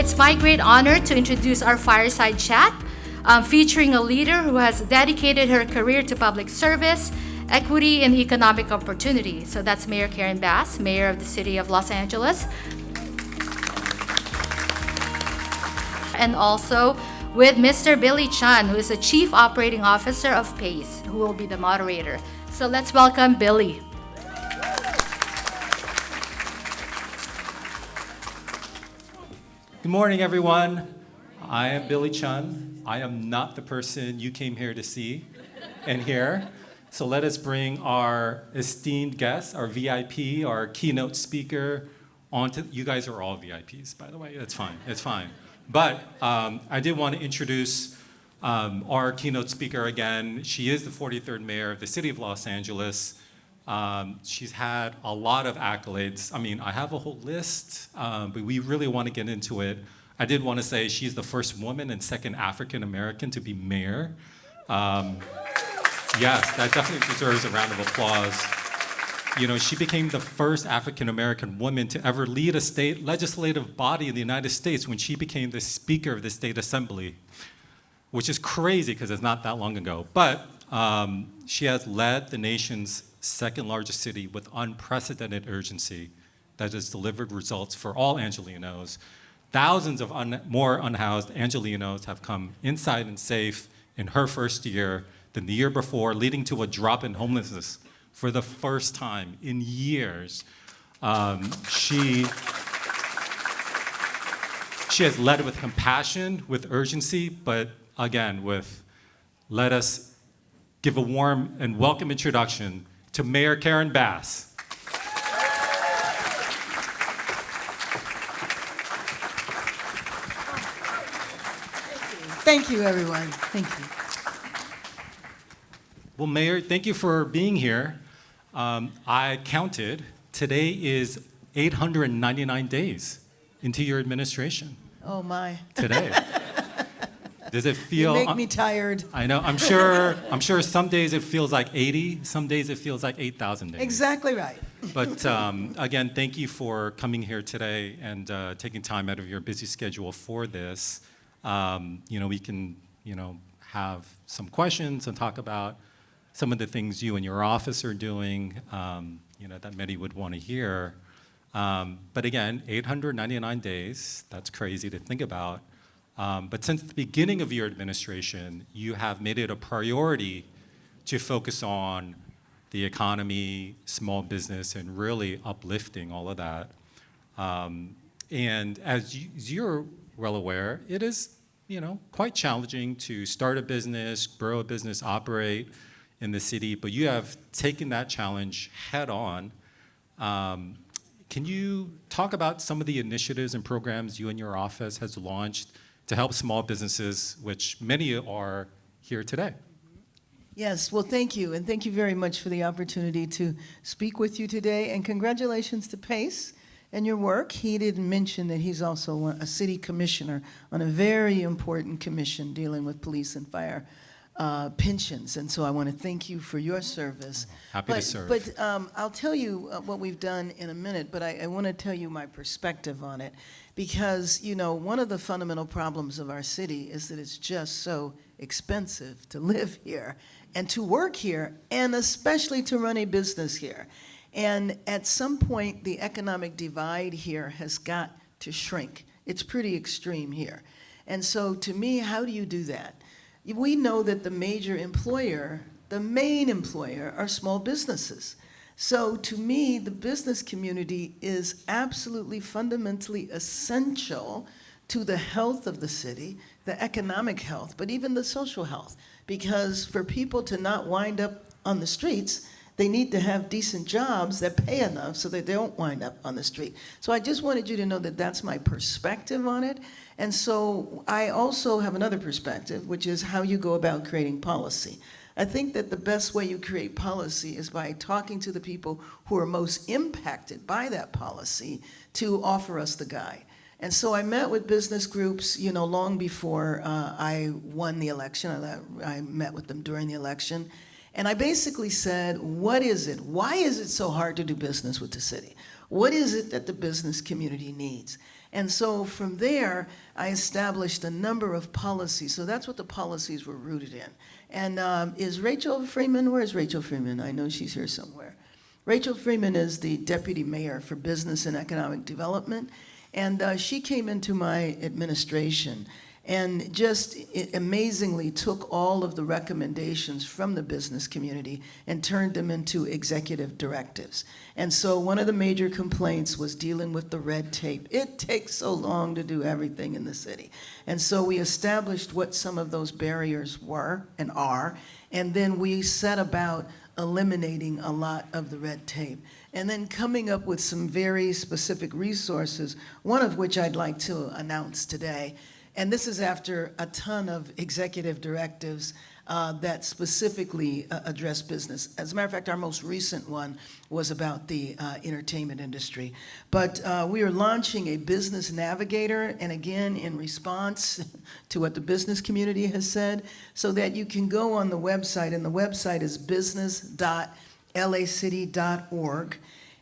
it's my great honor to introduce our Fireside Chat, featuring a leader who has dedicated her career to public service, equity, and economic opportunity. So that's Mayor Karen Bass, Mayor of the City of Los Angeles. And also with Mr. Billy Chun, who is the Chief Operating Officer of PACE, who will be the moderator. So let's welcome Billy. Good morning, everyone. I am Billy Chun. I am not the person you came here to see and hear. So let us bring our esteemed guest, our VIP, our keynote speaker, onto. You guys are all VIPs, by the way. It's fine. It's fine. But I did want to introduce our keynote speaker again. She is the 43rd mayor of the city of Los Angeles. She's had a lot of accolades. I mean, I have a whole list, but we really want to get into it. I did want to say she's the first woman and second African American to be mayor. Yes, that definitely deserves a round of applause. You know, she became the first African American woman to ever lead a state legislative body in the United States when she became the Speaker of the State Assembly, which is crazy because it's not that long ago. But she has led the nation's second largest city with unprecedented urgency that has delivered results for all Angelenos. Thousands of more unhoused Angelenos have come inside and safe in her first year than the year before, leading to a drop in homelessness for the first time in years. She has led with compassion, with urgency, but again, let us give a warm and welcome introduction to Mayor Karen Bass. Thank you, everyone. Thank you. Well, Mayor, thank you for being here. I counted. Today is 899 days into your administration. Oh, my. Today. Does it feel? You make me tired. I know. I'm sure some days it feels like 80. Some days it feels like 8,000 days. Exactly right. But again, thank you for coming here today and taking time out of your busy schedule for this. We can, have some questions and talk about some of the things you and your office are doing, that many would want to hear. But again, 899 days, that's crazy to think about. But since the beginning of your administration, you have made it a priority to focus on the economy, small business, and really uplifting all of that. And as you're well aware, it is, quite challenging to start a business, grow a business, operate in the city, but you have taken that challenge head on. Can you talk about some of the initiatives and programs you and your office has launched to help small businesses, which many are here today? Yes, well, thank you, and thank you very much for the opportunity to speak with you today, and congratulations to Pace and your work. He didn't mention that he's also a city commissioner on a very important commission dealing with police and fire pensions, and so I want to thank you for your service. Happy to serve. But I'll tell you what we've done in a minute, but I want to tell you my perspective on it, because one of the fundamental problems of our city is that it's just so expensive to live here and to work here, and especially to run a business here. And at some point, the economic divide here has got to shrink. It's pretty extreme here. And so to me, how do you do that? We know that the main employer are small businesses. So to me, the business community is absolutely fundamentally essential to the health of the city, the economic health, but even the social health. Because for people to not wind up on the streets, they need to have decent jobs that pay enough so that they don't wind up on the street. So I just wanted you to know that that's my perspective on it. And so I also have another perspective, which is how you go about creating policy. I think that the best way you create policy is by talking to the people who are most impacted by that policy to offer us the guide. And so I met with business groups, long before I won the election. I met with them during the election. And I basically said, what is it? Why is it so hard to do business with the city? What is it that the business community needs? And so from there, I established a number of policies. So that's what the policies were rooted in. And is Rachel Freeman, where's Rachel Freeman? I know she's here somewhere. Rachel Freeman is the Deputy Mayor for Business and Economic Development. And she came into my administration and just amazingly took all of the recommendations from the business community and turned them into executive directives. And so one of the major complaints was dealing with the red tape. It takes so long to do everything in the city. And so we established what some of those barriers were and are, and then we set about eliminating a lot of the red tape. And then coming up with some very specific resources, one of which I'd like to announce today. And this is after a ton of executive directives that specifically address business. As a matter of fact, our most recent one was about the entertainment industry. But we are launching a business navigator, and again, in response to what the business community has said, so that you can go on the website, and the website is business.lacity.org.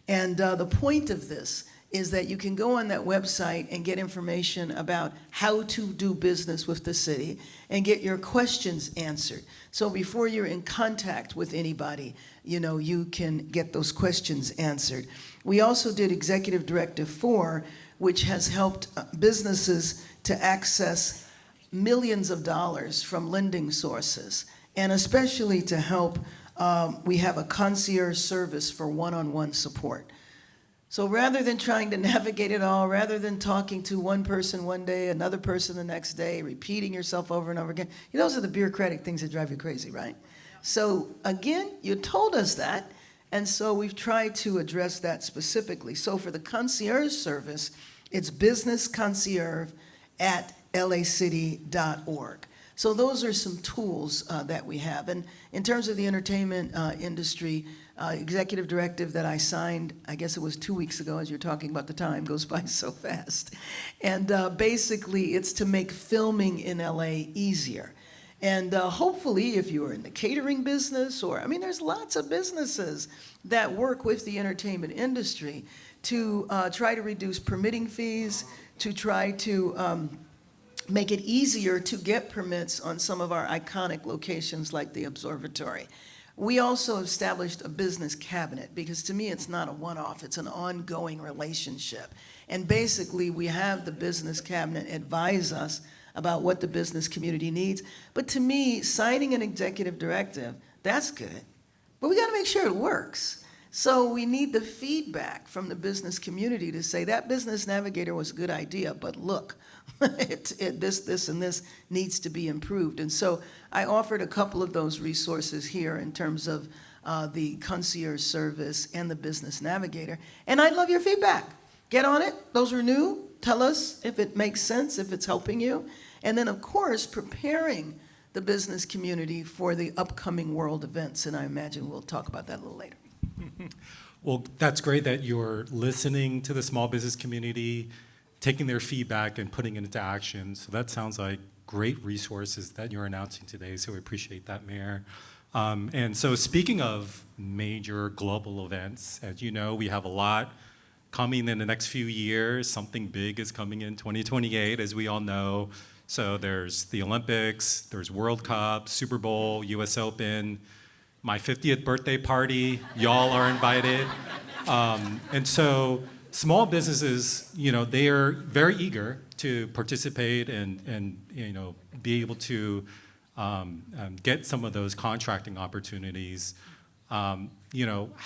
And the point of this is that you can go on that website and get information about how to do business with the city and get your questions answered. So before you're in contact with anybody, you can get those questions answered. We also did Executive Directive 4, which has helped businesses to access millions of dollars from lending sources, and especially to help, we have a concierge service for one-on-one support. So rather than trying to navigate it all, rather than talking to one person one day, another person the next day, repeating yourself over and over again, those are the bureaucratic things that drive you crazy, right? So again, you told us that, and so we've tried to address that specifically. So for the concierge service, it's businessconcierge@lacity.org. So those are some tools that we have. And in terms of the entertainment industry, executive directive that I signed, I guess it was 2 weeks ago, as you're talking about, the time goes by so fast. And basically, it's to make filming in LA easier. And hopefully, if you are in the catering business, there's lots of businesses that work with the entertainment industry to try to reduce permitting fees, to try to make it easier to get permits on some of our iconic locations like the Observatory. We also established a business cabinet, because to me it's not a one-off, it's an ongoing relationship. And basically we have the business cabinet advise us about what the business community needs. But to me, signing an executive directive, that's good, but we gotta make sure it works. So we need the feedback from the business community to say that business navigator was a good idea, but look, this and this needs to be improved. And so I offered a couple of those resources here in terms of the concierge service and the business navigator. And I'd love your feedback. Get on it. Those are new. Tell us if it makes sense, if it's helping you. And then, of course, preparing the business community for the upcoming world events. And I imagine we'll talk about that a little later. Well, that's great that you're listening to the small business community, taking their feedback and putting it into action. So that sounds like great resources that you're announcing today. So we appreciate that, Mayor. And so speaking of major global events, as you know, we have a lot coming in the next few years. Something big is coming in 2028, as we all know. So there's the Olympics, there's World Cup, Super Bowl, US Open, my 50th birthday party, y'all are invited. And so small businesses, they are very eager to participate and be able to get some of those contracting opportunities. How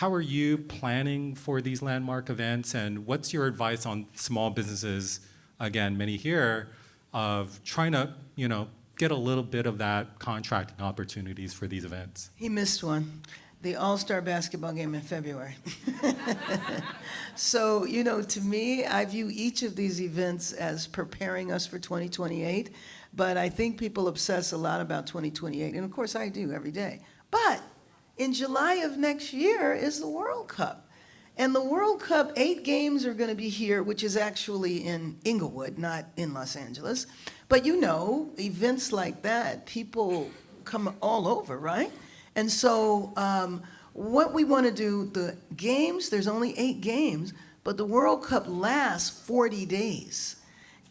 are you planning for these landmark events, and what's your advice on small businesses, again, many here, of trying to, get a little bit of that contracting opportunities for these events? He missed one, the All-Star basketball game in February. So, to me, I view each of these events as preparing us for 2028, but I think people obsess a lot about 2028, and of course I do every day. But in July of next year is the World Cup. And the World Cup, 8 games are going to be here, which is actually in Inglewood, not in Los Angeles. But events like that, people come all over, right? And so what we want to do, the games, there's only 8 games, but the World Cup lasts 40 days.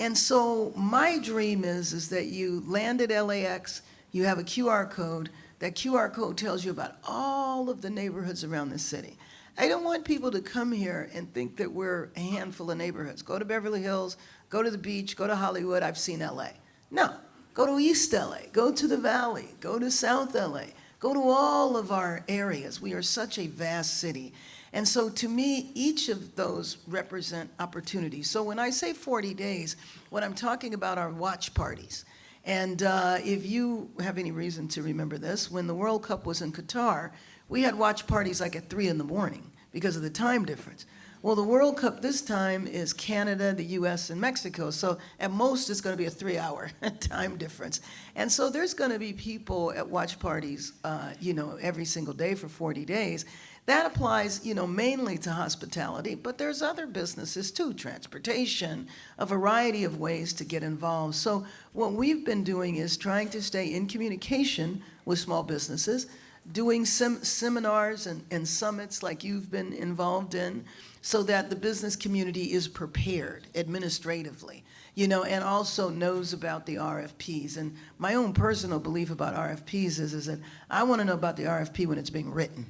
And so my dream is that you land at LAX, you have a QR code. That QR code tells you about all of the neighborhoods around the city. I don't want people to come here and think that we're a handful of neighborhoods. Go to Beverly Hills, go to the beach, go to Hollywood, I've seen LA. No, go to East LA, go to the Valley, go to South LA, go to all of our areas. We are such a vast city. And so to me, each of those represent opportunities. So when I say 40 days, what I'm talking about are watch parties. And if you have any reason to remember this, when the World Cup was in Qatar, we had watch parties like at 3 in the morning because of the time difference. Well, the World Cup this time is Canada, the US, and Mexico. So at most, it's going to be a 3-hour time difference. And so there's going to be people at watch parties, every single day for 40 days. That applies, mainly to hospitality, but there's other businesses too, transportation, a variety of ways to get involved. So what we've been doing is trying to stay in communication with small businesses, doing seminars and summits like you've been involved in, so that the business community is prepared administratively, and also knows about the RFPs. And my own personal belief about RFPs is that I want to know about the RFP when it's being written.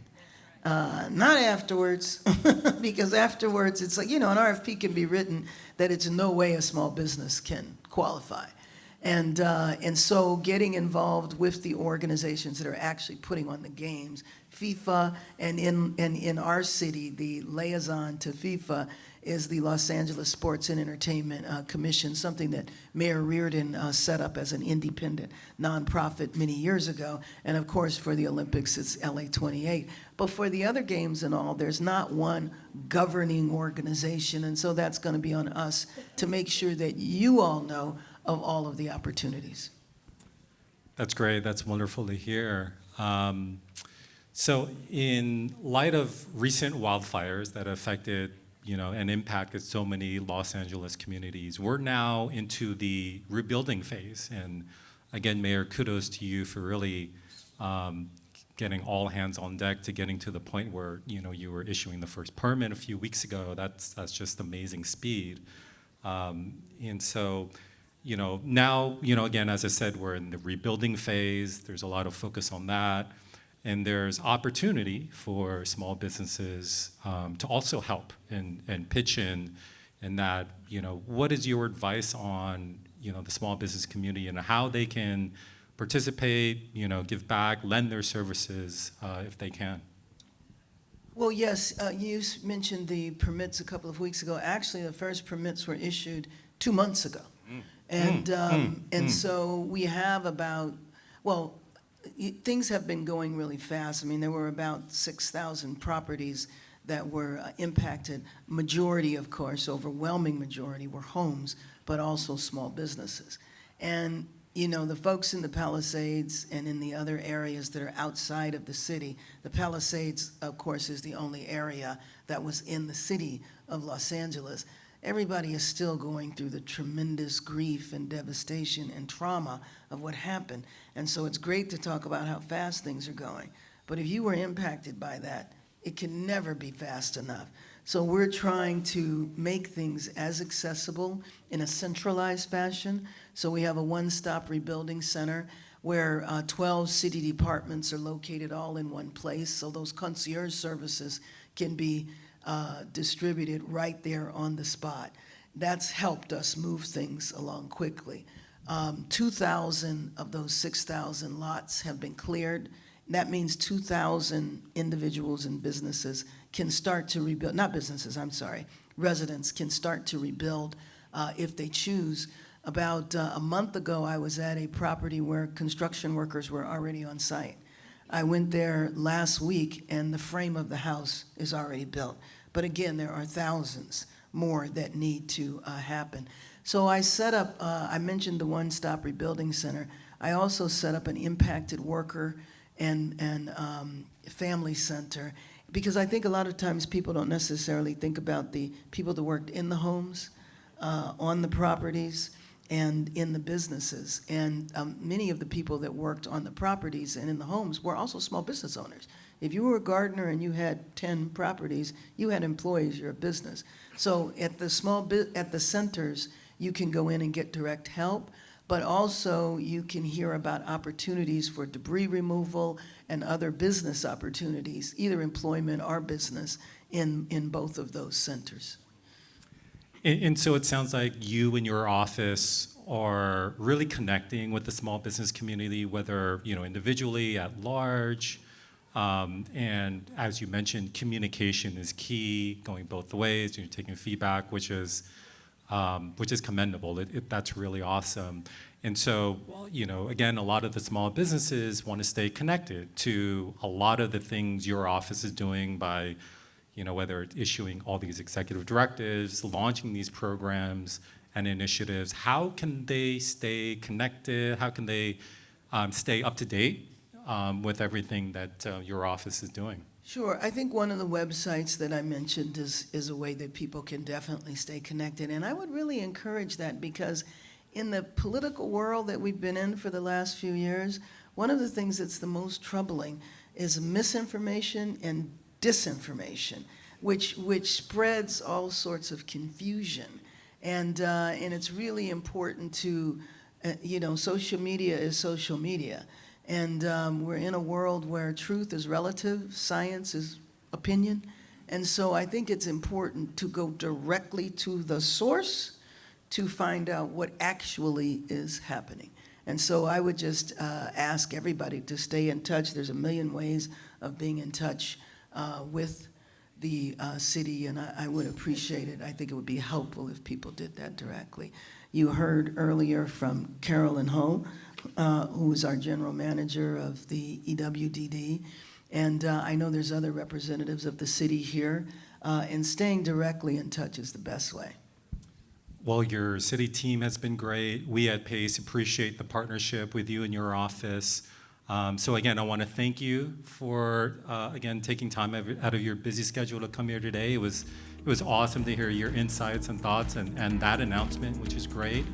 Not afterwards, because afterwards it's like, an RFP can be written that it's in no way a small business can qualify. And so getting involved with the organizations that are actually putting on the games, FIFA, and in our city, the liaison to FIFA is the Los Angeles Sports and Entertainment Commission, something that Mayor Reardon set up as an independent nonprofit many years ago. And of course, for the Olympics, it's LA 28. But for the other games and all, there's not one governing organization. And so that's going to be on us to make sure that you all know of all of the opportunities. That's great. That's wonderful to hear. So in light of recent wildfires that affected and impacted so many Los Angeles communities, we're now into the rebuilding phase. And again, Mayor, kudos to you for really getting all hands on deck to getting to the point where you were issuing the first permit a few weeks ago. That's just amazing speed. And so, now, again, as I said, we're in the rebuilding phase. There's a lot of focus on that. And there's opportunity for small businesses to also help and pitch in that, what is your advice on, the small business community and how they can participate, give back, lend their services if they can? Well, yes, you mentioned the permits a couple of weeks ago. Actually, the first permits were issued 2 months ago. And so we have things have been going really fast. I mean, there were about 6,000 properties that were impacted. Majority, of course, overwhelming majority were homes, but also small businesses. And, the folks in the Palisades and in the other areas that are outside of the city, the Palisades, of course, is the only area that was in the city of Los Angeles. Everybody is still going through the tremendous grief and devastation and trauma of what happened. And so it's great to talk about how fast things are going. But if you were impacted by that, it can never be fast enough. So we're trying to make things as accessible in a centralized fashion. So we have a one-stop rebuilding center where 12 city departments are located all in one place. So those concierge services can be distributed right there on the spot. That's helped us move things along quickly. 2,000 of those 6,000 lots have been cleared. That means 2,000 individuals and businesses can start to rebuild, not businesses, I'm sorry, residents can start to rebuild if they choose. About a month ago, I was at a property where construction workers were already on site. I went there last week, and the frame of the house is already built. But again, there are thousands more that need to happen. So I set up, I mentioned the One-Stop Rebuilding Center. I also set up an impacted worker and family center, because I think a lot of times people don't necessarily think about the people that worked in the homes, on the properties, and in the businesses. And many of the people that worked on the properties and in the homes were also small business owners. If you were a gardener and you had 10 properties, you had employees, you're a business. So at the centers, you can go in and get direct help, but also you can hear about opportunities for debris removal and other business opportunities, either employment or business, in both of those centers. And so it sounds like you and your office are really connecting with the small business community, whether individually, at large, and as you mentioned, communication is key, going both ways. You're taking feedback, which is commendable. That's really awesome. And so, again, a lot of the small businesses want to stay connected to a lot of the things your office is doing by whether it's issuing all these executive directives, launching these programs and initiatives. How can they stay connected? How can they stay up to date with everything that your office is doing? Sure. I think one of the websites that I mentioned is a way that people can definitely stay connected. And I would really encourage that, because in the political world that we've been in for the last few years, one of the things that's the most troubling is misinformation and disinformation, which spreads all sorts of confusion. And it's really important to, social media is social media. And we're in a world where truth is relative, science is opinion. And so I think it's important to go directly to the source to find out what actually is happening. And so I would just ask everybody to stay in touch. There's a million ways of being in touch with the city, and I would appreciate it. I think it would be helpful if people did that directly. You heard earlier from Carolyn Ho, who is our general manager of the EWDD, and I know there's other representatives of the city here, and staying directly in touch is the best way. Well, your city team has been great. We at PACE appreciate the partnership with you and your office. So again, I want to thank you for, again, taking time out of your busy schedule to come here today. It was awesome to hear your insights and thoughts and that announcement, which is great.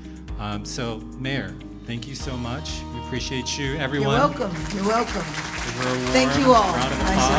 So, Mayor, thank you so much. We appreciate you, everyone. You're welcome. You're welcome. Give her a warm Thank you all. round of Nice applause.